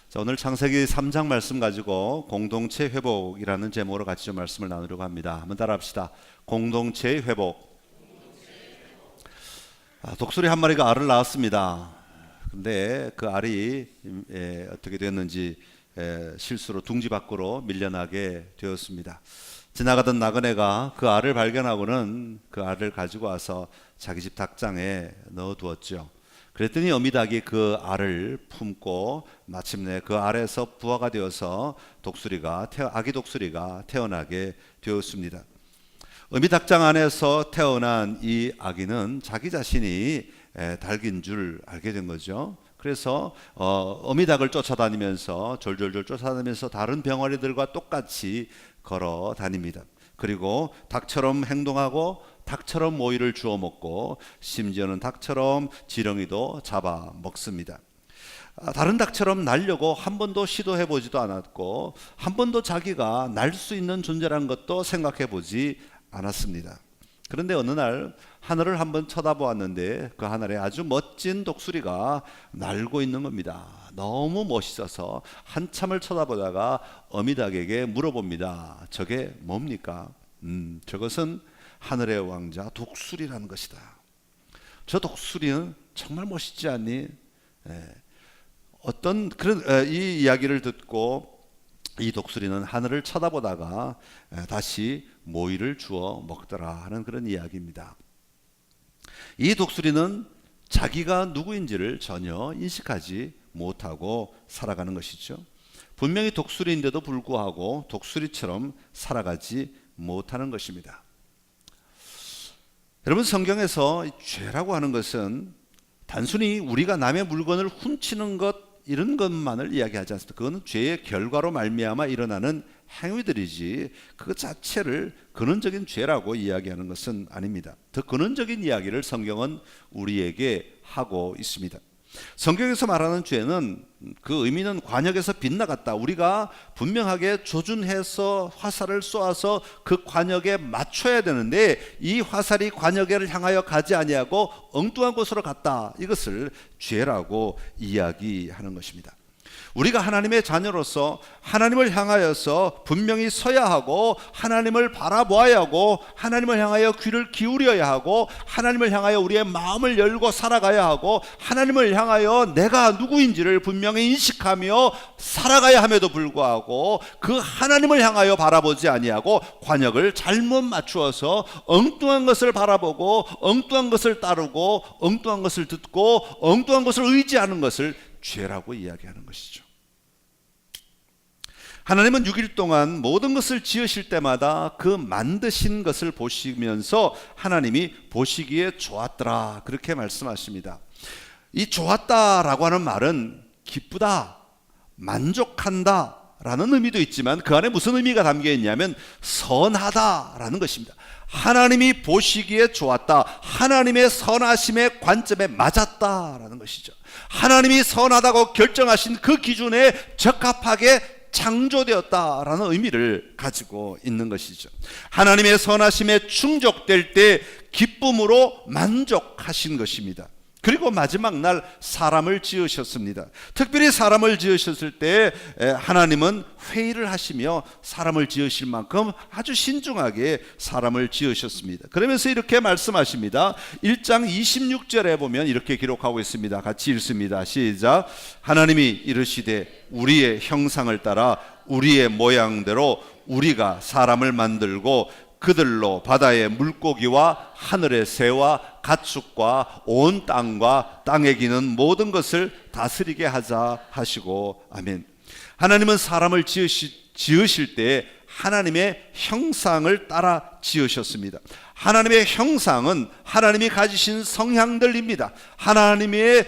자, 오늘 창세기 3장 말씀 가지고 공동체 회복이라는 제목으로 같이 좀 말씀을 나누려고 합니다. 한번 따라합시다. 공동체의 회복. 독수리 한 마리가 알을 낳았습니다. 근데 그 알이 어떻게 됐는지 실수로 둥지 밖으로 밀려나게 되었습니다. 지나가던 나그네가 그 알을 발견하고는 그 알을 가지고 와서 자기 집 닭장에 넣어두었죠. 그랬더니 어미닭이 그 알을 품고 마침내 그 알에서 부화가 되어서 아기 독수리가 태어나게 되었습니다. 어미닭장 안에서 태어난 이 아기는 자기 자신이 닭인 줄 알게 된 거죠. 그래서 어미닭을 쫓아다니면서 졸졸졸 쫓아다니면서 다른 병아리들과 똑같이 걸어 다닙니다. 그리고 닭처럼 행동하고 닭처럼 모이를 주워 먹고 심지어는 닭처럼 지렁이도 잡아 먹습니다. 다른 닭처럼 날려고 한 번도 시도해 보지도 않았고 한 번도 자기가 날 수 있는 존재라는 것도 생각해 보지 않았습니다. 그런데 어느 날 하늘을 한번 쳐다보았는데 그 하늘에 아주 멋진 독수리가 날고 있는 겁니다. 너무 멋있어서 한참을 쳐다보다가 어미닭에게 물어봅니다. 저게 뭡니까? 저것은 하늘의 왕자 독수리라는 것이다. 저 독수리는 정말 멋있지 않니? 어떤 그런 이 이야기를 듣고 이 독수리는 하늘을 쳐다보다가 다시 모이를 주워 먹더라 하는 그런 이야기입니다. 이 독수리는 자기가 누구인지를 전혀 인식하지 못하고 살아가는 것이죠. 분명히 독수리인데도 불구하고 독수리처럼 살아가지 못하는 것입니다. 여러분, 성경에서 죄라고 하는 것은 단순히 우리가 남의 물건을 훔치는 것 이런 것만을 이야기하지 않습니다. 그거는 죄의 결과로 말미암아 일어나는 행위들이지 그 자체를 근원적인 죄라고 이야기하는 것은 아닙니다. 더 근원적인 이야기를 성경은 우리에게 하고 있습니다. 성경에서 말하는 죄는 그 의미는 관역에서 빗나갔다. 우리가 분명하게 조준해서 화살을 쏘아서 그 관역에 맞춰야 되는데 이 화살이 관역을 향하여 가지 아니하고 엉뚱한 곳으로 갔다. 이것을 죄라고 이야기하는 것입니다. 우리가 하나님의 자녀로서 하나님을 향하여서 분명히 서야 하고 하나님을 바라보아야 하고 하나님을 향하여 귀를 기울여야 하고 하나님을 향하여 우리의 마음을 열고 살아가야 하고 하나님을 향하여 내가 누구인지를 분명히 인식하며 살아가야 함에도 불구하고 그 하나님을 향하여 바라보지 아니하고 관역을 잘못 맞추어서 엉뚱한 것을 바라보고 엉뚱한 것을 따르고 엉뚱한 것을 듣고 엉뚱한 것을 의지하는 것을 죄라고 이야기하는 것이죠. 하나님은 6일 동안 모든 것을 지으실 때마다 그 만드신 것을 보시면서 하나님이 보시기에 좋았더라 그렇게 말씀하십니다. 이 좋았다라고 하는 말은 기쁘다, 만족한다 라는 의미도 있지만 그 안에 무슨 의미가 담겨 있냐면 선하다라는 것입니다. 하나님이 보시기에 좋았다, 하나님의 선하심의 관점에 맞았다라는 것이죠. 하나님이 선하다고 결정하신 그 기준에 적합하게 창조되었다라는 의미를 가지고 있는 것이죠. 하나님의 선하심에 충족될 때 기쁨으로 만족하신 것입니다. 그리고 마지막 날 사람을 지으셨습니다. 특별히 사람을 지으셨을 때 하나님은 회의를 하시며 사람을 지으실 만큼 아주 신중하게 사람을 지으셨습니다. 그러면서 이렇게 말씀하십니다. 1장 26절에 보면 이렇게 기록하고 있습니다. 같이 읽습니다. 시작. 하나님이 이르시되 우리의 형상을 따라 우리의 모양대로 우리가 사람을 만들고 그들로 바다의 물고기와 하늘의 새와 가축과 온 땅과 땅에 기는 모든 것을 다스리게 하자 하시고 아멘. 하나님은 사람을 지으실 때 하나님의 형상을 따라 지으셨습니다. 하나님의 형상은 하나님이 가지신 성향들입니다. 하나님의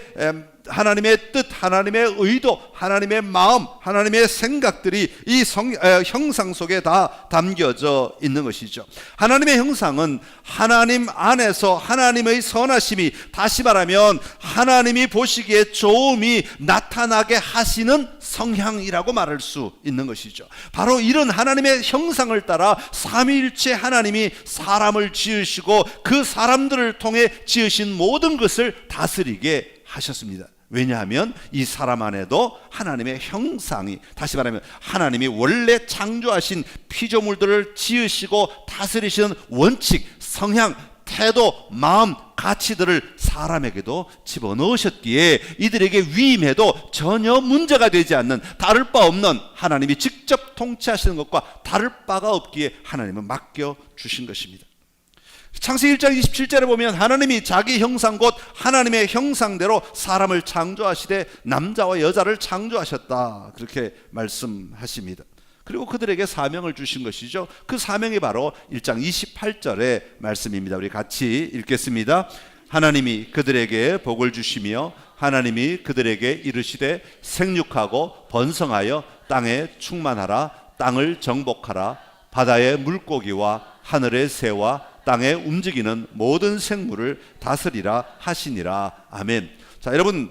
뜻, 하나님의 의도, 하나님의 마음, 하나님의 생각들이 이 형상 속에 다 담겨져 있는 것이죠. 하나님의 형상은 하나님 안에서 하나님의 선하심이, 다시 말하면 하나님이 보시기에 좋음이 나타나게 하시는 성향이라고 말할 수 있는 것이죠. 바로 이런 하나님의 형상을 따라 삼위일체 하나님이 사람을 지으시고 그 사람들을 통해 지으신 모든 것을 다스리게 하셨습니다. 왜냐하면 이 사람 안에도 하나님의 형상이, 다시 말하면 하나님이 원래 창조하신 피조물들을 지으시고 다스리시는 원칙, 성향, 태도, 마음, 가치들을 사람에게도 집어넣으셨기에 이들에게 위임해도 전혀 문제가 되지 않는, 다를 바 없는, 하나님이 직접 통치하시는 것과 다를 바가 없기에 하나님은 맡겨주신 것입니다. 창세기 1장 27절에 보면 하나님이 자기 형상 곧 하나님의 형상대로 사람을 창조하시되 남자와 여자를 창조하셨다, 그렇게 말씀하십니다. 그리고 그들에게 사명을 주신 것이죠. 그 사명이 바로 1장 28절의 말씀입니다. 우리 같이 읽겠습니다. 하나님이 그들에게 복을 주시며 하나님이 그들에게 이르시되 생육하고 번성하여 땅에 충만하라, 땅을 정복하라, 바다의 물고기와 하늘의 새와 땅에 움직이는 모든 생물을 다스리라 하시니라. 아멘. 자, 여러분,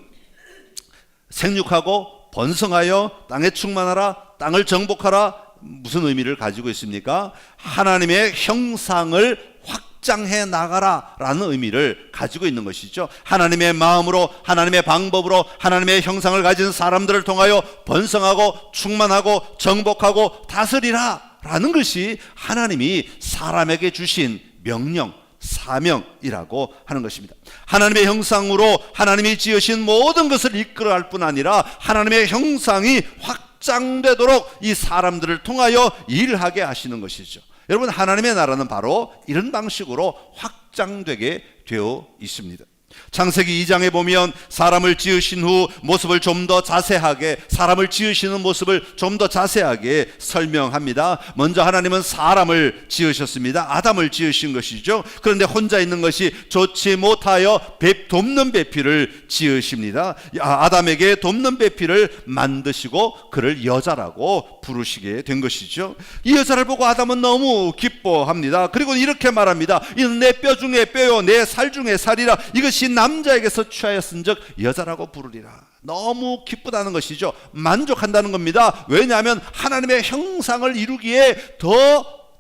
생육하고 번성하여 땅에 충만하라, 땅을 정복하라, 무슨 의미를 가지고 있습니까? 하나님의 형상을 확장해 나가라 라는 의미를 가지고 있는 것이죠. 하나님의 마음으로, 하나님의 방법으로 하나님의 형상을 가진 사람들을 통하여 번성하고 충만하고 정복하고 다스리라 라는 것이 하나님이 사람에게 주신 명령, 사명이라고 하는 것입니다. 하나님의 형상으로 하나님이 지으신 모든 것을 이끌어갈 뿐 아니라 하나님의 형상이 확장되도록 이 사람들을 통하여 일하게 하시는 것이죠. 여러분, 하나님의 나라는 바로 이런 방식으로 확장되게 되어 있습니다. 창세기 2장에 보면 사람을 지으신 후 모습을 좀 더 자세하게, 사람을 지으시는 모습을 좀 더 자세하게 설명합니다. 먼저 하나님은 사람을 지으셨습니다. 아담을 지으신 것이죠. 그런데 혼자 있는 것이 좋지 못하여 돕는 배필을 지으십니다. 아담에게 돕는 배필을 만드시고 그를 여자라고 부르시게 된 것이죠. 이 여자를 보고 아담은 너무 기뻐합니다. 그리고 이렇게 말합니다. 이는 내 뼈 중에 뼈요 내 살 중에 살이라. 이것이 남자에게서 취하였은즉 여자라고 부르리라. 너무 기쁘다는 것이죠. 만족한다는 겁니다. 왜냐하면 하나님의 형상을 이루기에 더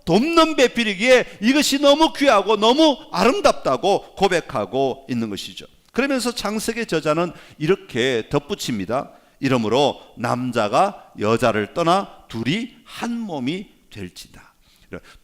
돕는 배필이기에 이것이 너무 귀하고 너무 아름답다고 고백하고 있는 것이죠. 그러면서 창세기 저자는 이렇게 덧붙입니다. 이러므로 남자가 여자를 떠나 둘이 한 몸이 될지다.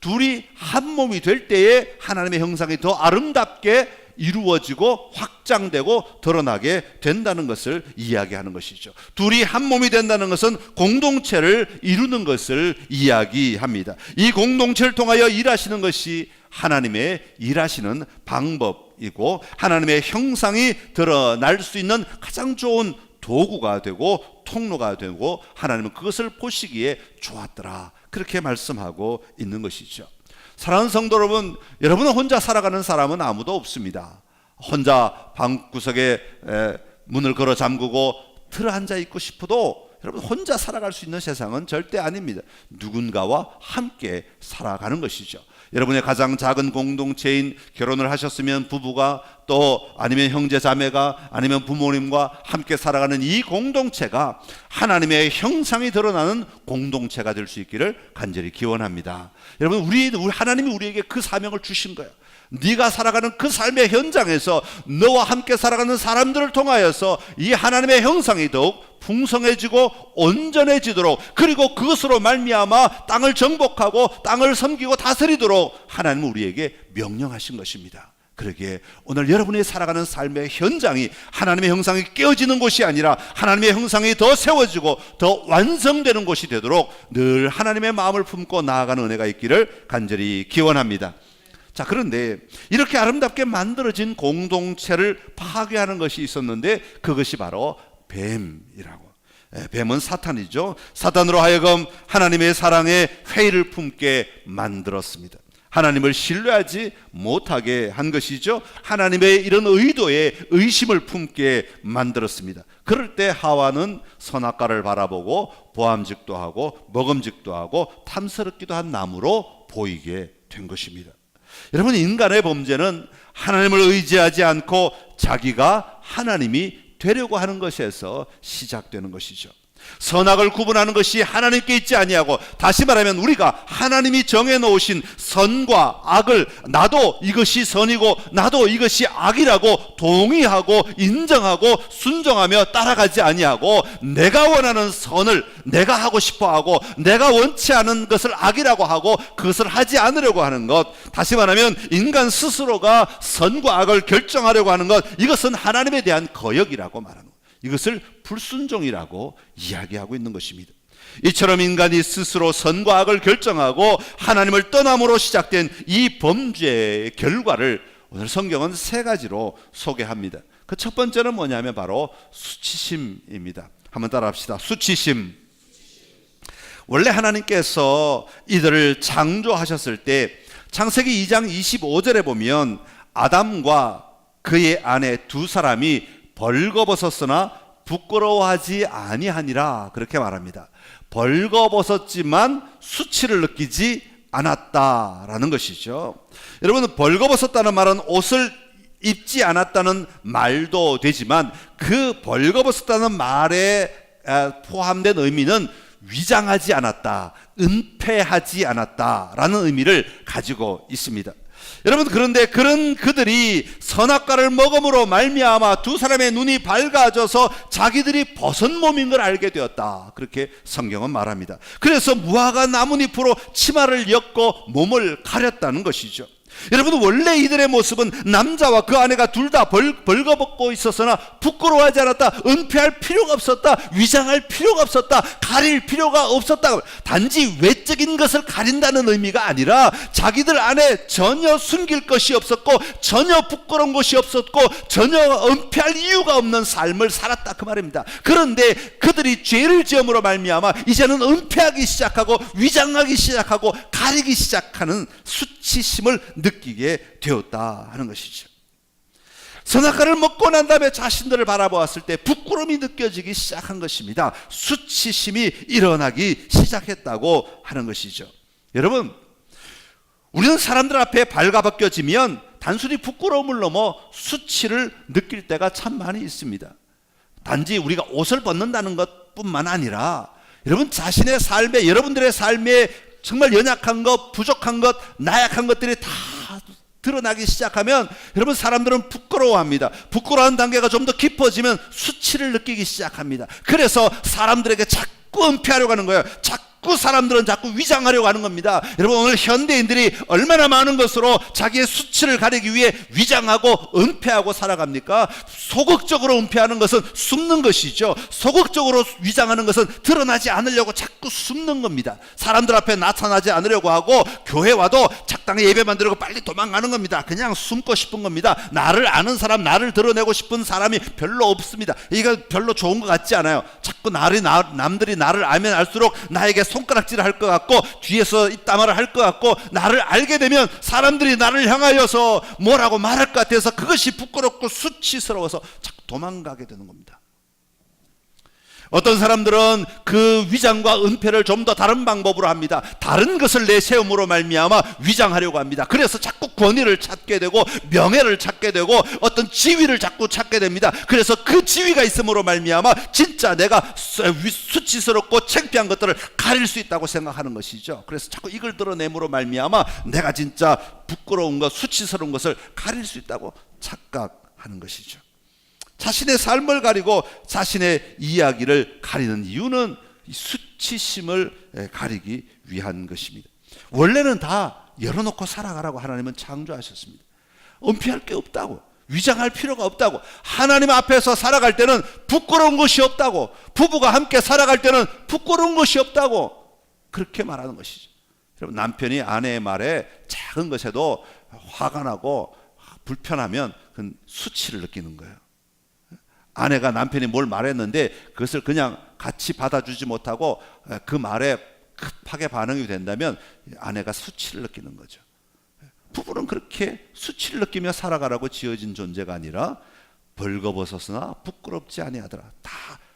둘이 한 몸이 될 때에 하나님의 형상이 더 아름답게 이루어지고 확장되고 드러나게 된다는 것을 이야기하는 것이죠. 둘이 한 몸이 된다는 것은 공동체를 이루는 것을 이야기합니다. 이 공동체를 통하여 일하시는 것이 하나님의 일하시는 방법이고 하나님의 형상이 드러날 수 있는 가장 좋은 도구가 되고 통로가 되고 하나님은 그것을 보시기에 좋았더라, 그렇게 말씀하고 있는 것이죠. 사랑하는 성도 여러분, 여러분은 혼자 살아가는 사람은 아무도 없습니다. 혼자 방구석에 문을 걸어 잠그고 들어앉아 있고 싶어도 여러분 혼자 살아갈 수 있는 세상은 절대 아닙니다. 누군가와 함께 살아가는 것이죠. 여러분의 가장 작은 공동체인 결혼을 하셨으면 부부가, 또 아니면 형제 자매가, 아니면 부모님과 함께 살아가는 이 공동체가 하나님의 형상이 드러나는 공동체가 될 수 있기를 간절히 기원합니다. 여러분, 하나님이 우리에게 그 사명을 주신 거예요. 네가 살아가는 그 삶의 현장에서 너와 함께 살아가는 사람들을 통하여서 이 하나님의 형상이 더욱 풍성해지고 온전해지도록, 그리고 그것으로 말미암아 땅을 정복하고 땅을 섬기고 다스리도록 하나님은 우리에게 명령하신 것입니다. 그러기에 오늘 여러분이 살아가는 삶의 현장이 하나님의 형상이 깨어지는 곳이 아니라 하나님의 형상이 더 세워지고 더 완성되는 곳이 되도록 늘 하나님의 마음을 품고 나아가는 은혜가 있기를 간절히 기원합니다. 자, 그런데 이렇게 아름답게 만들어진 공동체를 파괴하는 것이 있었는데 그것이 바로 뱀이라고. 뱀은 사탄이죠. 사탄으로 하여금 하나님의 사랑에 회의를 품게 만들었습니다. 하나님을 신뢰하지 못하게 한 것이죠. 하나님의 이런 의도에 의심을 품게 만들었습니다. 그럴 때 하와는 선악과를 바라보고 보암직도 하고 먹음직도 하고 탐스럽기도 한 나무로 보이게 된 것입니다. 여러분, 인간의 범죄는 하나님을 의지하지 않고 자기가 하나님이 되려고 하는 것에서 시작되는 것이죠. 선악을 구분하는 것이 하나님께 있지 아니하고, 다시 말하면 우리가 하나님이 정해놓으신 선과 악을 나도 이것이 선이고 나도 이것이 악이라고 동의하고 인정하고 순종하며 따라가지 아니하고, 내가 원하는 선을 내가 하고 싶어하고 내가 원치 않은 것을 악이라고 하고 그것을 하지 않으려고 하는 것, 다시 말하면 인간 스스로가 선과 악을 결정하려고 하는 것, 이것은 하나님에 대한 거역이라고 말하는 것, 이것을 불순종이라고 이야기하고 있는 것입니다. 이처럼 인간이 스스로 선과 악을 결정하고 하나님을 떠남으로 시작된 이 범죄의 결과를 오늘 성경은 세 가지로 소개합니다. 그 첫 번째는 뭐냐면 바로 수치심입니다. 한번 따라합시다. 수치심. 원래 하나님께서 이들을 창조하셨을 때 창세기 2장 25절에 보면 아담과 그의 아내 두 사람이 벌거벗었으나 부끄러워하지 아니하니라, 그렇게 말합니다. 벌거벗었지만 수치를 느끼지 않았다라는 것이죠. 여러분, 벌거벗었다는 말은 옷을 입지 않았다는 말도 되지만 그 벌거벗었다는 말에 포함된 의미는 위장하지 않았다, 은폐하지 않았다라는 의미를 가지고 있습니다. 여러분, 그런데 그런 그들이 선악과를 먹음으로 말미암아 두 사람의 눈이 밝아져서 자기들이 벗은 몸인 걸 알게 되었다, 그렇게 성경은 말합니다. 그래서 무화과 나뭇잎으로 치마를 엮고 몸을 가렸다는 것이죠. 여러분, 원래 이들의 모습은 남자와 그 아내가 둘 다 벌거벗고 있었으나 부끄러워하지 않았다, 은폐할 필요가 없었다, 위장할 필요가 없었다, 가릴 필요가 없었다. 단지 외적인 것을 가린다는 의미가 아니라 자기들 안에 전혀 숨길 것이 없었고 전혀 부끄러운 것이 없었고 전혀 은폐할 이유가 없는 삶을 살았다, 그 말입니다. 그런데 그들이 죄를 지음으로 말미암아 이제는 은폐하기 시작하고 위장하기 시작하고 가리기 시작하는 수치심을 느끼게 되었다 하는 것이죠. 선악과를 먹고 난 다음에 자신들을 바라보았을 때 부끄러움이 느껴지기 시작한 것입니다. 수치심이 일어나기 시작했다고 하는 것이죠. 여러분, 우리는 사람들 앞에 발가벗겨지면 단순히 부끄러움을 넘어 수치를 느낄 때가 참 많이 있습니다. 단지 우리가 옷을 벗는다는 것뿐만 아니라 여러분, 자신의 삶에, 여러분들의 삶에 정말 연약한 것, 부족한 것, 나약한 것들이 다 드러나기 시작하면 여러분, 사람들은 부끄러워합니다. 부끄러운 단계가 좀 더 깊어지면 수치를 느끼기 시작합니다. 그래서 사람들에게 자꾸 은폐하려고 하는 거예요. 사람들은 자꾸 위장하려고 하는 겁니다. 여러분, 오늘 현대인들이 얼마나 많은 것으로 자기의 수치를 가리기 위해 위장하고 은폐하고 살아갑니까? 소극적으로 은폐하는 것은 숨는 것이죠. 소극적으로 위장하는 것은 드러나지 않으려고 자꾸 숨는 겁니다. 사람들 앞에 나타나지 않으려고 하고 교회 와도 적당히 예배만 드리고 빨리 도망가는 겁니다. 그냥 숨고 싶은 겁니다. 나를 아는 사람, 나를 드러내고 싶은 사람이 별로 없습니다. 이거 별로 좋은 것 같지 않아요. 자꾸 남들이 나를 알면 알수록 나에게 손가락질을 할 것 같고 뒤에서 입담화를 할 것 같고, 나를 알게 되면 사람들이 나를 향하여서 뭐라고 말할 것 같아서 그것이 부끄럽고 수치스러워서 자꾸 도망가게 되는 겁니다. 어떤 사람들은 그 위장과 은폐를 좀 더 다른 방법으로 합니다. 다른 것을 내세움으로 말미암아 위장하려고 합니다. 그래서 자꾸 권위를 찾게 되고 명예를 찾게 되고 어떤 지위를 자꾸 찾게 됩니다. 그래서 그 지위가 있음으로 말미암아 진짜 내가 수치스럽고 창피한 것들을 가릴 수 있다고 생각하는 것이죠. 그래서 자꾸 이걸 드러내므로 말미암아 내가 진짜 부끄러운 것, 수치스러운 것을 가릴 수 있다고 착각하는 것이죠. 자신의 삶을 가리고 자신의 이야기를 가리는 이유는 수치심을 가리기 위한 것입니다. 원래는 다 열어놓고 살아가라고 하나님은 창조하셨습니다. 은폐할 게 없다고, 위장할 필요가 없다고, 하나님 앞에서 살아갈 때는 부끄러운 것이 없다고, 부부가 함께 살아갈 때는 부끄러운 것이 없다고, 그렇게 말하는 것이죠. 여러분, 남편이 아내의 말에 작은 것에도 화가 나고 불편하면 그건 수치를 느끼는 거예요. 아내가 남편이 뭘 말했는데 그것을 그냥 같이 받아주지 못하고 그 말에 급하게 반응이 된다면 아내가 수치를 느끼는 거죠. 부부는 그렇게 수치를 느끼며 살아가라고 지어진 존재가 아니라 벌거벗었으나 부끄럽지 아니하더라. 다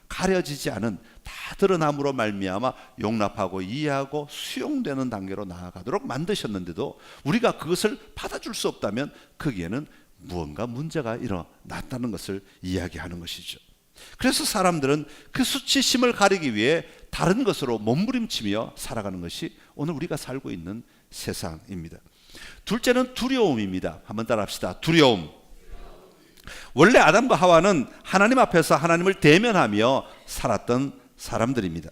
가려지지 않은, 다 드러남으로 말미암아 용납하고 이해하고 수용되는 단계로 나아가도록 만드셨는데도 우리가 그것을 받아줄 수 없다면 거기에는 무언가 문제가 일어났다는 것을 이야기하는 것이죠. 그래서 사람들은 그 수치심을 가리기 위해 다른 것으로 몸부림치며 살아가는 것이 오늘 우리가 살고 있는 세상입니다. 둘째는 두려움입니다. 한번 따라합시다. 두려움. 원래 아담과 하와는 하나님 앞에서 하나님을 대면하며 살았던 사람들입니다.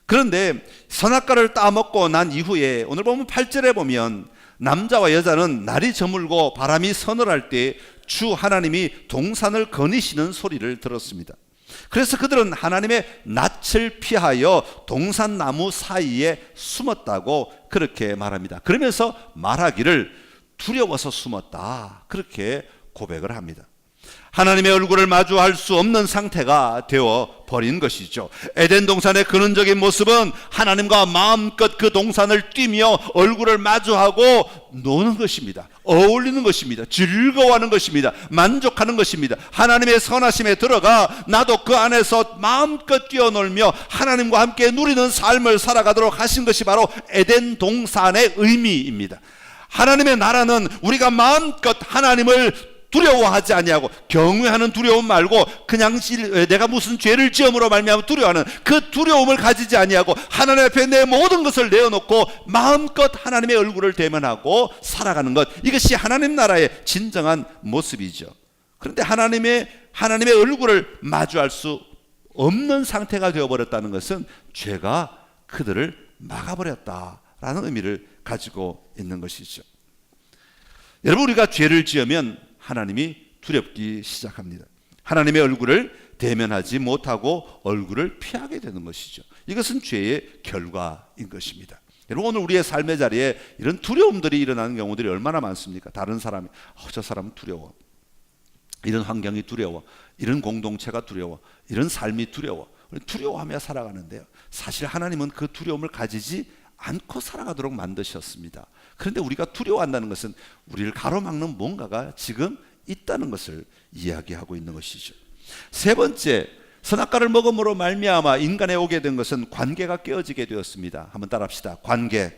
그런데 선악과를 따먹고 난 이후에 오늘 보면 8절에 보면 남자와 여자는 날이 저물고 바람이 서늘할 때 주 하나님이 동산을 거니시는 소리를 들었습니다. 그래서 그들은 하나님의 낯을 피하여 동산나무 사이에 숨었다고 그렇게 말합니다. 그러면서 말하기를 두려워서 숨었다, 그렇게 고백을 합니다. 하나님의 얼굴을 마주할 수 없는 상태가 되어 버린 것이죠. 에덴 동산의 근원적인 모습은 하나님과 마음껏 그 동산을 뛰며 얼굴을 마주하고 노는 것입니다. 어울리는 것입니다. 즐거워하는 것입니다. 만족하는 것입니다. 하나님의 선하심에 들어가 나도 그 안에서 마음껏 뛰어놀며 하나님과 함께 누리는 삶을 살아가도록 하신 것이 바로 에덴 동산의 의미입니다. 하나님의 나라는 우리가 마음껏 하나님을 두려워하지 아니하고, 경외하는 두려움 말고 그냥 내가 무슨 죄를 지음으로 말미암아 두려워하는 그 두려움을 가지지 아니하고 하나님 앞에 내 모든 것을 내어놓고 마음껏 하나님의 얼굴을 대면하고 살아가는 것, 이것이 하나님 나라의 진정한 모습이죠. 그런데 하나님의 얼굴을 마주할 수 없는 상태가 되어버렸다는 것은 죄가 그들을 막아버렸다라는 의미를 가지고 있는 것이죠. 여러분, 우리가 죄를 지으면 하나님이 두렵기 시작합니다. 하나님의 얼굴을 대면하지 못하고 얼굴을 피하게 되는 것이죠. 이것은 죄의 결과인 것입니다. 여러분, 오늘 우리의 삶의 자리에 이런 두려움들이 일어나는 경우들이 얼마나 많습니까? 다른 사람이 저 사람은 두려워, 이런 환경이 두려워, 이런 공동체가 두려워, 이런 삶이 두려워, 두려워하며 살아가는데요, 사실 하나님은 그 두려움을 가지지 않고 살아가도록 만드셨습니다. 그런데 우리가 두려워한다는 것은 우리를 가로막는 뭔가가 지금 있다는 것을 이야기하고 있는 것이죠. 세 번째, 선악과를 먹음으로 말미암아 인간에 오게 된 것은 관계가 깨어지게 되었습니다. 한번 따라합시다. 관계.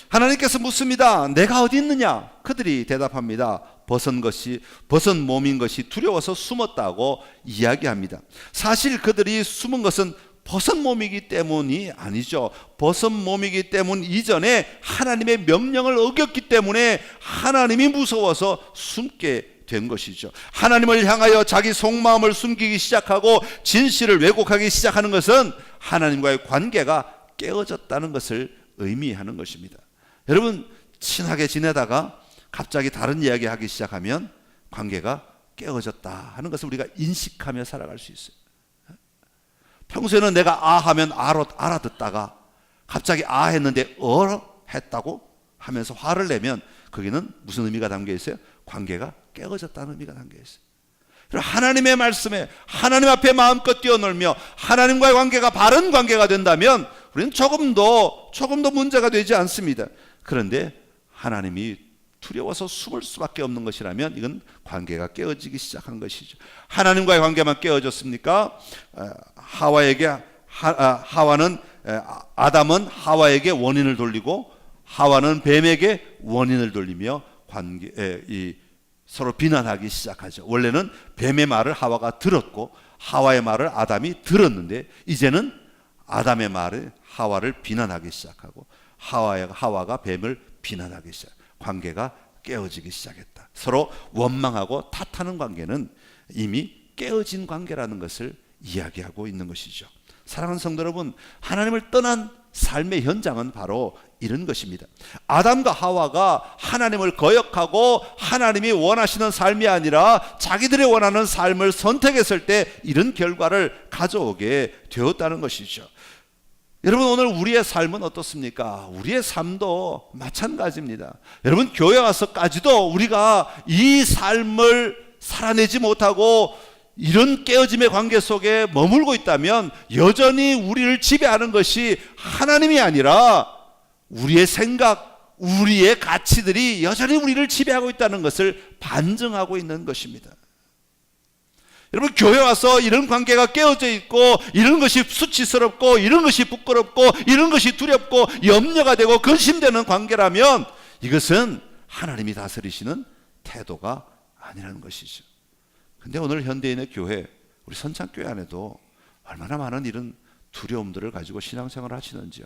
하나님께서 묻습니다. 내가 어디 있느냐? 그들이 대답합니다. 벗은 몸인 것이 두려워서 숨었다고 이야기합니다. 사실 그들이 숨은 것은 벗은 몸이기 때문이 아니죠. 벗은 몸이기 때문 이전에 하나님의 명령을 어겼기 때문에 하나님이 무서워서 숨게 된 것이죠. 하나님을 향하여 자기 속마음을 숨기기 시작하고 진실을 왜곡하기 시작하는 것은 하나님과의 관계가 깨어졌다는 것을 의미하는 것입니다. 여러분, 친하게 지내다가 갑자기 다른 이야기 하기 시작하면 관계가 깨어졌다 하는 것을 우리가 인식하며 살아갈 수 있어요. 평소에는 내가 아 하면 알아듣다가 갑자기 아 했는데 했다고 하면서 화를 내면 거기는 무슨 의미가 담겨 있어요? 관계가 깨어졌다는 의미가 담겨 있어요. 하나님의 말씀에 하나님 앞에 마음껏 뛰어놀며 하나님과의 관계가 바른 관계가 된다면 우리는 조금도 문제가 되지 않습니다. 그런데 하나님이 두려워서 숨을 수밖에 없는 것이라면 이건 관계가 깨어지기 시작한 것이죠. 하나님과의 관계만 깨어졌습니까? 아담은 하와에게 원인을 돌리고 하와는 뱀에게 원인을 돌리며 서로 비난하기 시작하죠. 원래는 뱀의 말을 하와가 들었고 하와의 말을 아담이 들었는데 이제는 아담의 말을 하와를 비난하기 시작하고 하와가 뱀을 비난하기 시작. 관계가 깨어지기 시작했다. 서로 원망하고 탓하는 관계는 이미 깨어진 관계라는 것을 이야기하고 있는 것이죠. 사랑하는 성도 여러분, 하나님을 떠난 삶의 현장은 바로 이런 것입니다. 아담과 하와가 하나님을 거역하고 하나님이 원하시는 삶이 아니라 자기들이 원하는 삶을 선택했을 때 이런 결과를 가져오게 되었다는 것이죠. 여러분, 오늘 우리의 삶은 어떻습니까? 우리의 삶도 마찬가지입니다. 여러분, 교회 와서까지도 우리가 이 삶을 살아내지 못하고 이런 깨어짐의 관계 속에 머물고 있다면 여전히 우리를 지배하는 것이 하나님이 아니라 우리의 생각, 우리의 가치들이 여전히 우리를 지배하고 있다는 것을 반증하고 있는 것입니다. 여러분, 교회 와서 이런 관계가 깨어져 있고 이런 것이 수치스럽고 이런 것이 부끄럽고 이런 것이 두렵고 염려가 되고 근심되는 관계라면 이것은 하나님이 다스리시는 태도가 아니라는 것이죠. 근데 오늘 현대인의 교회, 우리 선창교회 안에도 얼마나 많은 이런 두려움들을 가지고 신앙생활을 하시는지요.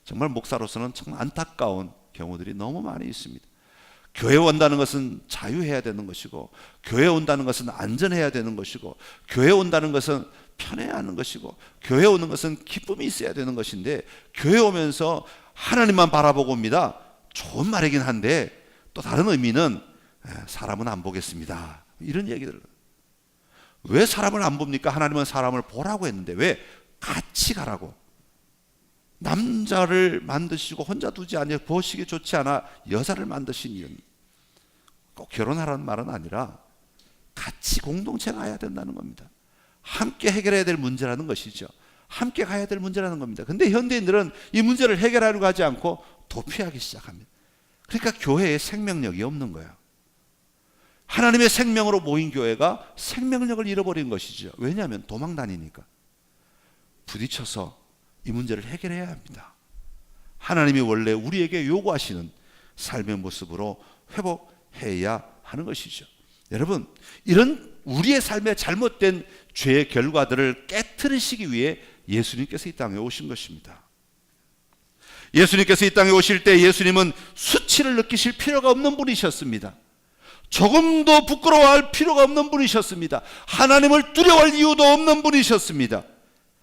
정말 목사로서는 정말 안타까운 경우들이 너무 많이 있습니다. 교회 온다는 것은 자유해야 되는 것이고, 교회 온다는 것은 안전해야 되는 것이고, 교회 온다는 것은 편해야 하는 것이고, 교회 오는 것은 기쁨이 있어야 되는 것인데, 교회 오면서 하나님만 바라보고 옵니다. 좋은 말이긴 한데 또 다른 의미는 사람은 안 보겠습니다, 이런 얘기들. 왜 사람을 안 봅니까? 하나님은 사람을 보라고 했는데 왜? 같이 가라고. 남자를 만드시고 혼자 두지 않아 보시기 좋지 않아 여자를 만드신 이유는 꼭 결혼하라는 말은 아니라 같이 공동체가 가야 된다는 겁니다. 함께 해결해야 될 문제라는 것이죠. 함께 가야 될 문제라는 겁니다. 근데 현대인들은 이 문제를 해결하려고 하지 않고 도피하기 시작합니다. 그러니까 교회에 생명력이 없는 거예요. 하나님의 생명으로 모인 교회가 생명력을 잃어버린 것이죠. 왜냐하면 도망 다니니까. 부딪혀서 이 문제를 해결해야 합니다. 하나님이 원래 우리에게 요구하시는 삶의 모습으로 회복해야 하는 것이죠. 여러분, 이런 우리의 삶의 잘못된 죄의 결과들을 깨트리시기 위해 예수님께서 이 땅에 오신 것입니다. 예수님께서 이 땅에 오실 때 예수님은 수치를 느끼실 필요가 없는 분이셨습니다. 조금도 부끄러워할 필요가 없는 분이셨습니다. 하나님을 두려워할 이유도 없는 분이셨습니다.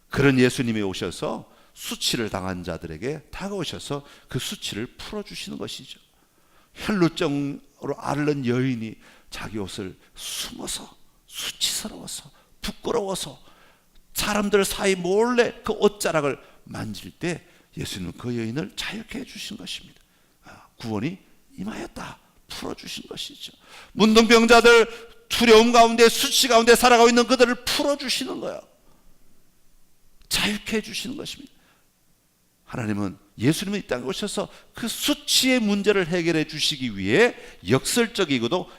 그런 예수님이 오셔서 수치를 당한 자들에게 다가오셔서 그 수치를 풀어주시는 것이죠. 혈루증으로 앓는 여인이 자기 옷을 숨어서 수치스러워서 부끄러워서 사람들 사이 몰래 그 옷자락을 만질 때 예수님은 그 여인을 자유케 해주신 것입니다. 구원이 임하였다, 풀어주신 것이죠. 문둥병자들 두려움 가운데 수치 가운데 살아가고 있는 그들을 풀어주시는 거예요. 자유케 해주시는 것입니다. 하나님은 예수님은 이 땅에 오셔서 그 수치의 문제를 해결해 주시기 위해 역설적이게도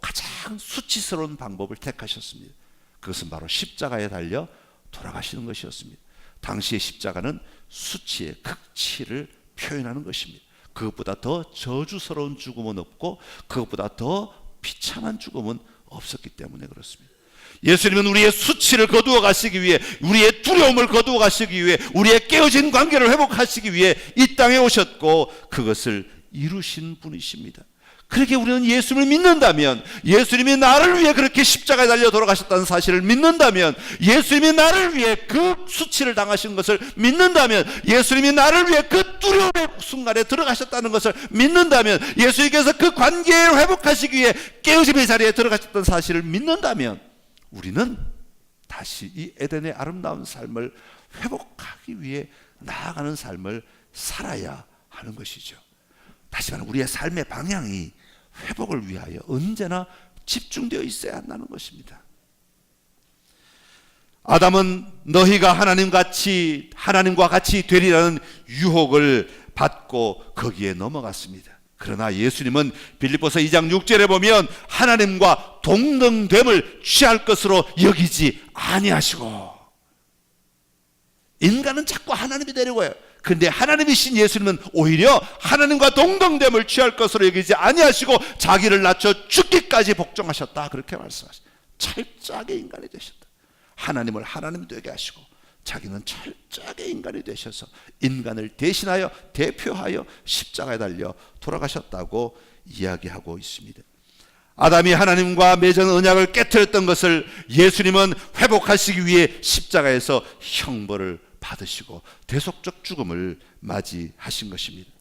가장 수치스러운 방법을 택하셨습니다. 그것은 바로 십자가에 달려 돌아가시는 것이었습니다. 당시의 십자가는 수치의 극치를 표현하는 것입니다. 그것보다 더 저주스러운 죽음은 없고 그것보다 더 비참한 죽음은 없었기 때문에 그렇습니다. 예수님은 우리의 수치를 거두어 가시기 위해, 우리의 두려움을 거두어 가시기 위해, 우리의 깨어진 관계를 회복하시기 위해 이 땅에 오셨고 그것을 이루신 분이십니다. 그렇게 우리는 예수님을 믿는다면, 예수님이 나를 위해 그렇게 십자가에 달려 돌아가셨다는 사실을 믿는다면, 예수님이 나를 위해 그 수치를 당하신 것을 믿는다면, 예수님이 나를 위해 그 두려움의 순간에 들어가셨다는 것을 믿는다면, 예수님께서 그 관계를 회복하시기 위해 깨어짐의 자리에 들어가셨다는 사실을 믿는다면, 우리는 다시 이 에덴의 아름다운 삶을 회복하기 위해 나아가는 삶을 살아야 하는 것이죠. 다시 말하면 우리의 삶의 방향이 회복을 위하여 언제나 집중되어 있어야 한다는 것입니다. 아담은 너희가 하나님과 같이 되리라는 유혹을 받고 거기에 넘어갔습니다. 그러나 예수님은 빌립보서 2장 6절에 보면 하나님과 동등됨을 취할 것으로 여기지 아니하시고, 인간은 자꾸 하나님이 되려고 해요. 그런데 하나님이신 예수님은 오히려 하나님과 동등됨을 취할 것으로 여기지 아니하시고 자기를 낮춰 죽기까지 복종하셨다, 그렇게 말씀하십니다. 철저하게 인간이 되셨다. 하나님을 하나님 되게 하시고 자기는 철저하게 인간이 되셔서 인간을 대신하여 대표하여 십자가에 달려 돌아가셨다고 이야기하고 있습니다. 아담이 하나님과 맺은 언약을 깨트렸던 것을 예수님은 회복하시기 위해 십자가에서 형벌을 받으시고 대속적 죽음을 맞이하신 것입니다.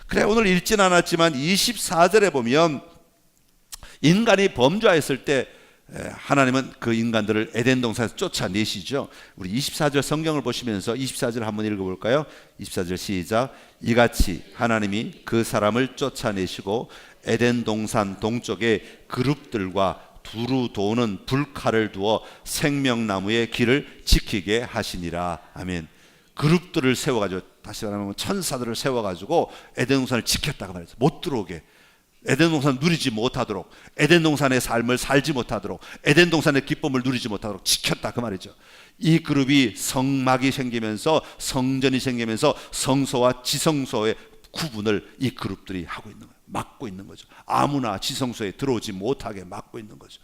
그래, 오늘 읽진 않았지만 24절에 보면 인간이 범죄했을 때 하나님은 그 인간들을 에덴 동산에서 쫓아내시죠. 우리 24절 성경을 보시면서 24절 한번 읽어볼까요? 24절 시작. 이같이 하나님이 그 사람을 쫓아내시고 에덴 동산 동쪽에 그룹들과 두루 도는 불칼을 두어 생명나무의 길을 지키게 하시니라. 아멘. 그룹들을 세워가지고, 다시 말하면 천사들을 세워가지고 에덴 동산을 지켰다고 말했어요. 못 들어오게, 에덴 동산을 누리지 못하도록, 에덴 동산의 삶을 살지 못하도록, 에덴 동산의 기쁨을 누리지 못하도록 지켰다, 그 말이죠. 이 그룹이 성막이 생기면서, 성전이 생기면서 성소와 지성소의 구분을 이 그룹들이 하고 있는 거예요. 막고 있는 거죠. 아무나 지성소에 들어오지 못하게 막고 있는 거죠.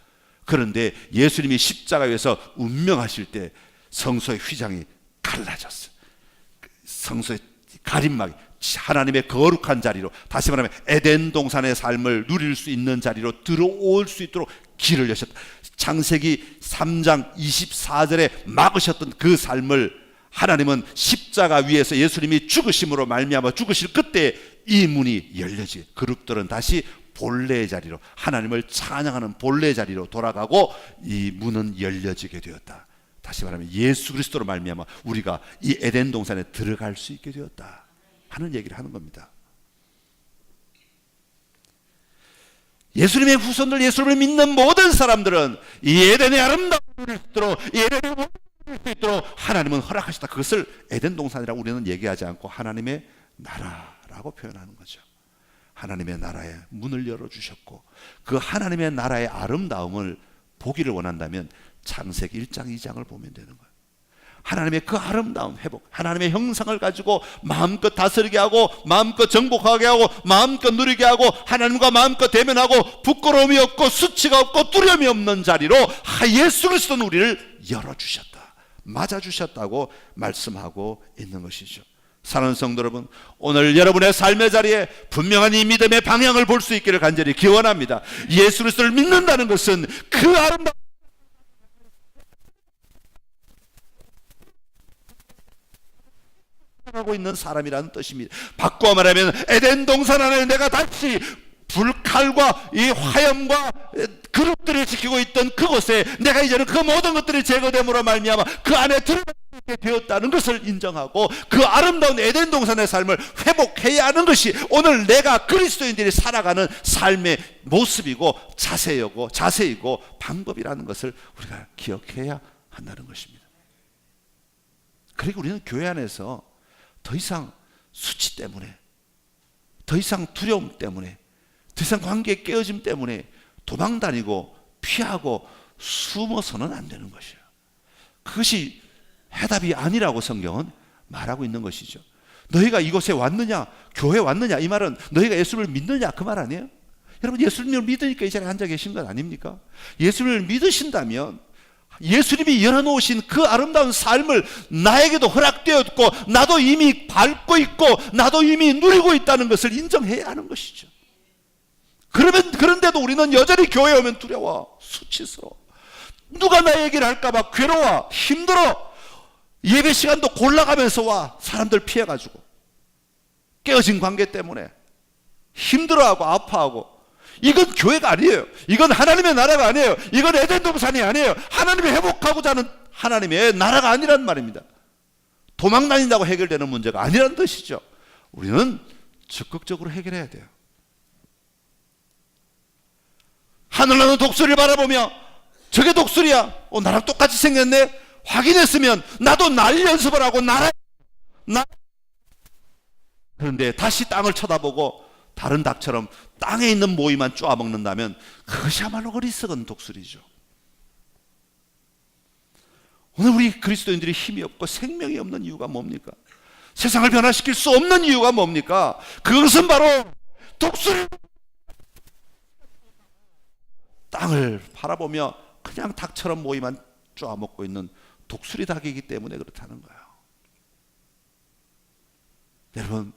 그런데 예수님이 십자가 위에서 운명하실 때 성소의 휘장이 갈라졌어요. 성소의 가림막이 하나님의 거룩한 자리로, 다시 말하면 에덴 동산의 삶을 누릴 수 있는 자리로 들어올 수 있도록 길을 여셨다. 창세기 3장 24절에 막으셨던 그 삶을 하나님은 십자가 위에서 예수님이 죽으심으로 말미암아 죽으실 그때 이 문이 열려지, 그룹들은 다시 본래의 자리로, 하나님을 찬양하는 본래의 자리로 돌아가고 이 문은 열려지게 되었다. 다시 말하면 예수 그리스도로 말미암아 우리가 이 에덴 동산에 들어갈 수 있게 되었다 하는 얘기를 하는 겁니다. 예수님의 후손들, 예수님을 믿는 모든 사람들은 이 에덴의 아름다움을 누릴 수 있도록, 이 에덴의 모든 누릴 수 있도록 하나님은 허락하셨다. 그것을 에덴 동산이라고 우리는 얘기하지 않고 하나님의 나라라고 표현하는 거죠. 하나님의 나라에 문을 열어주셨고, 그 하나님의 나라의 아름다움을 보기를 원한다면 창세기 1장 2장을 보면 되는 거예요. 하나님의 그 아름다운 회복, 하나님의 형상을 가지고 마음껏 다스리게 하고, 마음껏 정복하게 하고, 마음껏 누리게 하고, 하나님과 마음껏 대면하고, 부끄러움이 없고 수치가 없고 두려움이 없는 자리로 예수 그리스도는 우리를 열어주셨다, 맞아주셨다고 말씀하고 있는 것이죠. 사랑하는 성도 여러분, 오늘 여러분의 삶의 자리에 분명한 이 믿음의 방향을 볼 수 있기를 간절히 기원합니다. 예수 그리스도를 믿는다는 것은 그 아름다운 하고 있는 사람이라는 뜻입니다. 바꾸어 말하면 에덴 동산 안에 내가 다시 불칼과 이 화염과 그룹들을 지키고 있던 그곳에 내가 이제는 그 모든 것들이 제거됨으로 말미암아 그 안에 들어가게 되었다는 것을 인정하고, 그 아름다운 에덴 동산의 삶을 회복해야 하는 것이 오늘 내가 그리스도인들이 살아가는 삶의 모습이고 자세이고 방법이라는 것을 우리가 기억해야 한다는 것입니다. 그리고 우리는 교회 안에서 더 이상 수치 때문에, 더 이상 두려움 때문에, 더 이상 관계의 깨어짐 때문에 도망다니고 피하고 숨어서는 안 되는 것이에요. 그것이 해답이 아니라고 성경은 말하고 있는 것이죠. 너희가 이곳에 왔느냐, 교회에 왔느냐, 이 말은 너희가 예수를 믿느냐 그 말 아니에요? 여러분, 예수님을 믿으니까 이 자리에 앉아 계신 것 아닙니까? 예수님을 믿으신다면 예수님이 열어놓으신 그 아름다운 삶을 나에게도 허락되었고, 나도 이미 밟고 있고, 나도 이미 누리고 있다는 것을 인정해야 하는 것이죠. 그런데도 우리는 여전히 교회에 오면 두려워, 수치스러워, 누가 나 얘기를 할까봐 괴로워, 힘들어, 예배 시간도 골라가면서 와, 사람들 피해가지고, 깨어진 관계 때문에 힘들어하고 아파하고. 이건 교회가 아니에요. 이건 하나님의 나라가 아니에요. 이건 에덴 동산이 아니에요. 하나님이 회복하고자 하는 하나님의 나라가 아니란 말입니다. 도망 다닌다고 해결되는 문제가 아니라는 뜻이죠. 우리는 적극적으로 해결해야 돼요. 하늘나는 독수리를 바라보며 저게 독수리야, 나랑 똑같이 생겼네, 확인했으면 나도 날 연습을 하고 그런데 다시 땅을 쳐다보고 다른 닭처럼 땅에 있는 모이만 쪼아먹는다면 그것이야말로 어리석은 독수리죠. 오늘 우리 그리스도인들이 힘이 없고 생명이 없는 이유가 뭡니까? 세상을 변화시킬 수 없는 이유가 뭡니까? 그것은 바로 독수리, 땅을 바라보며 그냥 닭처럼 모이만 쪼아먹고 있는 독수리 닭이기 때문에 그렇다는 거예요. 여러분,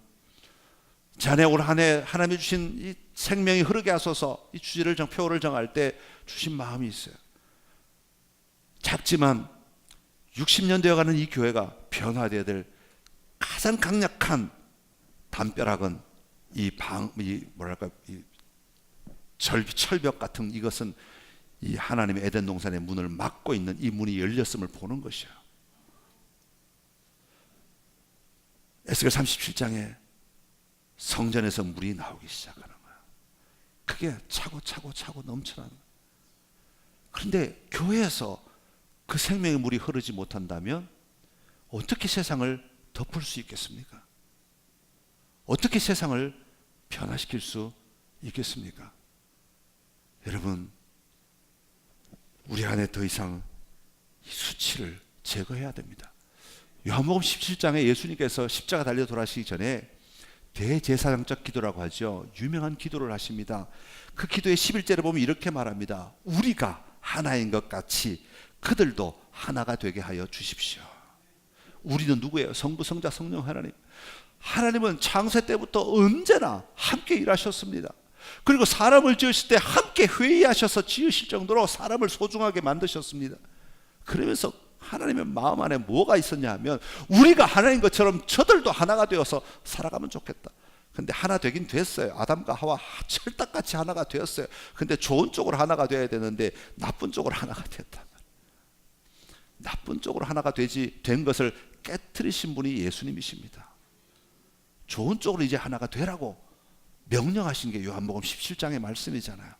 자네 올 한 해 하나님이 주신 이 생명이 흐르게 하소서, 이 주제를 표어를 정할 때 주신 마음이 있어요. 작지만 60년 되어가는 이 교회가 변화되어야 될 가장 강력한 담벼락은 이 철벽 같은 이것은 이 하나님의 에덴 동산의 문을 막고 있는 이 문이 열렸음을 보는 것이에요. 에스겔 37장에 성전에서 물이 나오기 시작하는 거야. 그게 차고 넘쳐나는 거야. 그런데 교회에서 그 생명의 물이 흐르지 못한다면 어떻게 세상을 덮을 수 있겠습니까? 어떻게 세상을 변화시킬 수 있겠습니까? 여러분, 우리 안에 더 이상 이 수치를 제거해야 됩니다. 요한복음 17장에 예수님께서 십자가 달려 돌아가시기 전에 대제사장적 기도라고 하죠. 유명한 기도를 하십니다. 그 기도의 11절에 보면 이렇게 말합니다. 우리가 하나인 것 같이 그들도 하나가 되게 하여 주십시오. 우리는 누구예요? 성부, 성자, 성령 하나님. 하나님은 창세 때부터 언제나 함께 일하셨습니다. 그리고 사람을 지으실 때 함께 회의하셔서 지으실 정도로 사람을 소중하게 만드셨습니다. 그러면서 하나님의 마음 안에 뭐가 있었냐 하면 우리가 하나인 것처럼 저들도 하나가 되어서 살아가면 좋겠다. 근데 하나 되긴 됐어요. 아담과 하와 철딱같이 하나가 되었어요. 근데 좋은 쪽으로 하나가 되어야 되는데 나쁜 쪽으로 하나가 됐다. 나쁜 쪽으로 하나가 된 것을 깨트리신 분이 예수님이십니다. 좋은 쪽으로 이제 하나가 되라고 명령하신 게 요한복음 17장의 말씀이잖아요.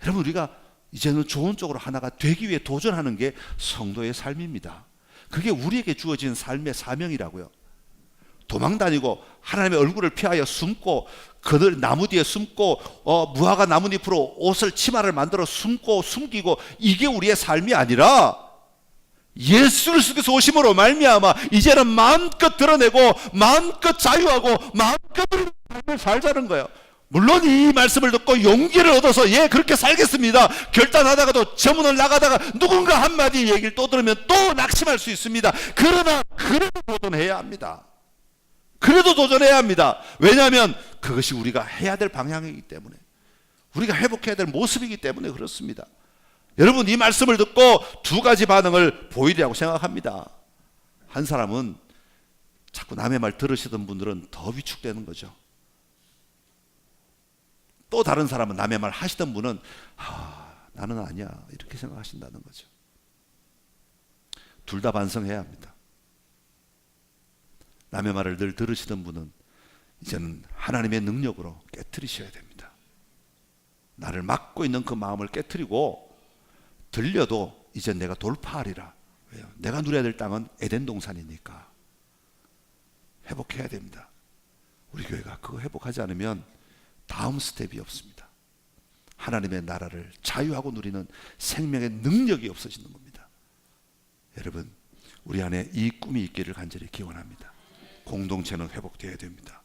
여러분, 우리가 이제는 좋은 쪽으로 하나가 되기 위해 도전하는 게 성도의 삶입니다. 그게 우리에게 주어진 삶의 사명이라고요. 도망다니고 하나님의 얼굴을 피하여 숨고 그들 나무 뒤에 숨고 무화과 나뭇잎으로 옷을 치마를 만들어 숨고 숨기고 이게 우리의 삶이 아니라 예수 그리스도께서 오심으로 말미암아 이제는 마음껏 드러내고 마음껏 자유하고 마음껏 삶을 살자는 거예요. 물론 이 말씀을 듣고 용기를 얻어서 예 그렇게 살겠습니다 결단하다가도 저 문을 나가다가 누군가 한마디 얘기를 또 들으면 또 낙심할 수 있습니다. 그러나 그래도 도전해야 합니다. 그래도 도전해야 합니다. 왜냐하면 그것이 우리가 해야 될 방향이기 때문에, 우리가 회복해야 될 모습이기 때문에 그렇습니다. 여러분, 이 말씀을 듣고 두 가지 반응을 보이리라고 생각합니다. 한 사람은 자꾸 남의 말 들으시던 분들은 더 위축되는 거죠. 또 다른 사람은 남의 말 하시던 분은 나는 아니야 이렇게 생각하신다는 거죠. 둘 다 반성해야 합니다. 남의 말을 늘 들으시던 분은 이제는 하나님의 능력으로 깨트리셔야 됩니다. 나를 막고 있는 그 마음을 깨트리고 들려도 이제 내가 돌파하리라. 왜요? 내가 누려야 될 땅은 에덴 동산이니까 회복해야 됩니다. 우리 교회가 그거 회복하지 않으면 다음 스텝이 없습니다. 하나님의 나라를 자유하고 누리는 생명의 능력이 없어지는 겁니다. 여러분, 우리 안에 이 꿈이 있기를 간절히 기원합니다. 공동체는 회복되어야 됩니다.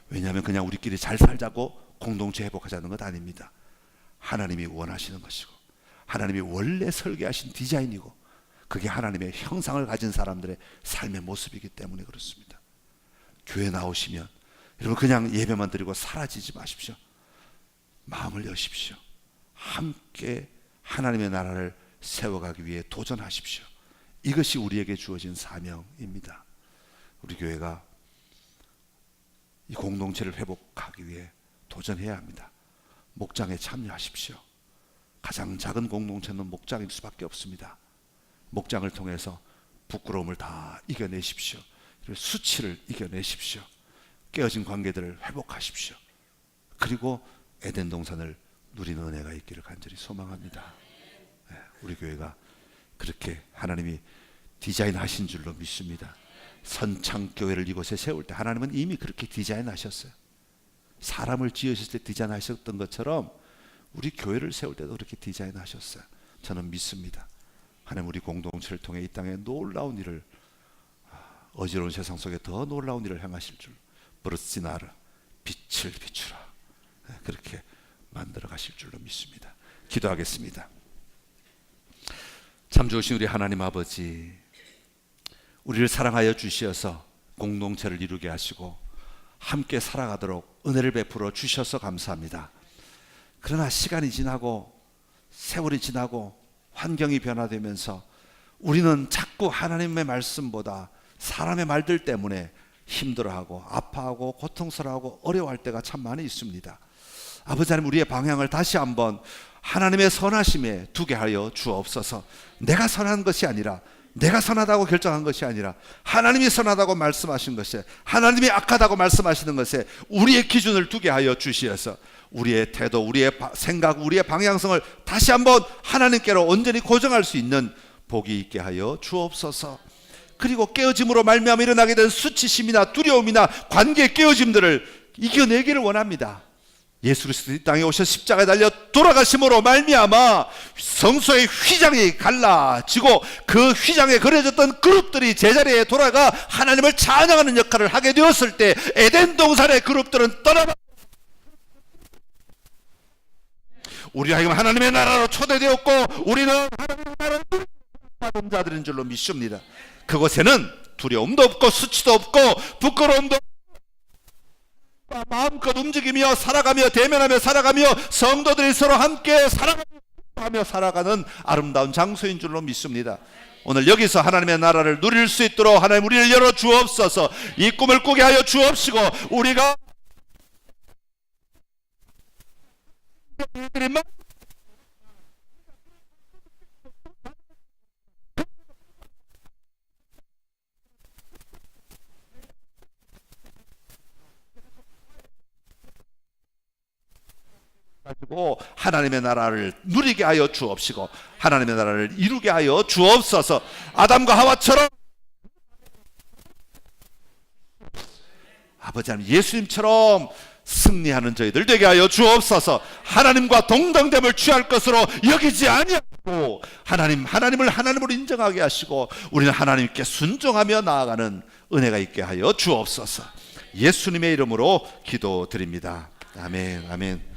왜냐하면 그냥 우리끼리 잘 살자고 공동체 회복하자는 것 아닙니다. 하나님이 원하시는 것이고 하나님이 원래 설계하신 디자인이고 그게 하나님의 형상을 가진 사람들의 삶의 모습이기 때문에 그렇습니다. 교회 나오시면 여러분 그냥 예배만 드리고 사라지지 마십시오. 마음을 여십시오. 함께 하나님의 나라를 세워가기 위해 도전하십시오. 이것이 우리에게 주어진 사명입니다. 우리 교회가 이 공동체를 회복하기 위해 도전해야 합니다. 목장에 참여하십시오. 가장 작은 공동체는 목장일 수밖에 없습니다. 목장을 통해서 부끄러움을 다 이겨내십시오. 수치를 이겨내십시오. 깨어진 관계들을 회복하십시오. 그리고 에덴 동산을 누리는 은혜가 있기를 간절히 소망합니다. 우리 교회가 그렇게 하나님이 디자인하신 줄로 믿습니다. 선창교회를 이곳에 세울 때 하나님은 이미 그렇게 디자인하셨어요. 사람을 지으실 때 디자인하셨던 것처럼 우리 교회를 세울 때도 그렇게 디자인하셨어요. 저는 믿습니다. 하나님 우리 공동체를 통해 이 땅에 놀라운 일을, 어지러운 세상 속에 더 놀라운 일을 행하실 줄, 브르시나르 빛을 비추라, 그렇게 만들어 가실 줄로 믿습니다. 기도하겠습니다. 참 좋으신 우리 하나님 아버지, 우리를 사랑하여 주시어서 공동체를 이루게 하시고 함께 살아가도록 은혜를 베풀어 주셔서 감사합니다. 그러나 시간이 지나고 세월이 지나고 환경이 변화되면서 우리는 자꾸 하나님의 말씀보다 사람의 말들 때문에 힘들어하고 아파하고 고통스러워하고 어려워할 때가 참 많이 있습니다. 아버지 하나님, 우리의 방향을 다시 한번 하나님의 선하심에 두게 하여 주옵소서. 내가 선한 것이 아니라, 내가 선하다고 결정한 것이 아니라 하나님이 선하다고 말씀하신 것에, 하나님이 악하다고 말씀하시는 것에 우리의 기준을 두게 하여 주시어서 우리의 태도, 우리의 생각, 우리의 방향성을 다시 한번 하나님께로 온전히 고정할 수 있는 복이 있게 하여 주옵소서. 그리고 깨어짐으로 말미암아 일어나게 된 수치심이나 두려움이나 관계의 깨어짐들을 이겨내기를 원합니다. 예수 그리스도 이 땅에 오셔 십자가에 달려 돌아가심으로 말미암아 성소의 휘장이 갈라지고 그 휘장에 그려졌던 그룹들이 제자리에 돌아가 하나님을 찬양하는 역할을 하게 되었을 때 에덴 동산의 그룹들은 떠나가 우리 하나님의 나라로 초대되었고 우리는 하나님의 나라를 받은 자들인 줄로 믿습니다. 그곳에는 두려움도 없고 수치도 없고 부끄러움도 없고 마음껏 움직이며 살아가며 대면하며 살아가며 성도들이 서로 함께 살아가며 살아가는 아름다운 장소인 줄로 믿습니다. 오늘 여기서 하나님의 나라를 누릴 수 있도록 하나님 우리를 열어 주옵소서. 이 꿈을 꾸게 하여 주옵시고 우리가 가지고 하나님의 나라를 누리게 하여 주옵시고 하나님의 나라를 이루게 하여 주옵소서. 아담과 하와처럼 아버지 하나님 예수님처럼 승리하는 저희들 되게 하여 주옵소서. 하나님과 동등됨을 취할 것으로 여기지 아니하고 하나님을 하나님으로 인정하게 하시고 우리는 하나님께 순종하며 나아가는 은혜가 있게 하여 주옵소서. 예수님의 이름으로 기도드립니다. 아멘. 아멘.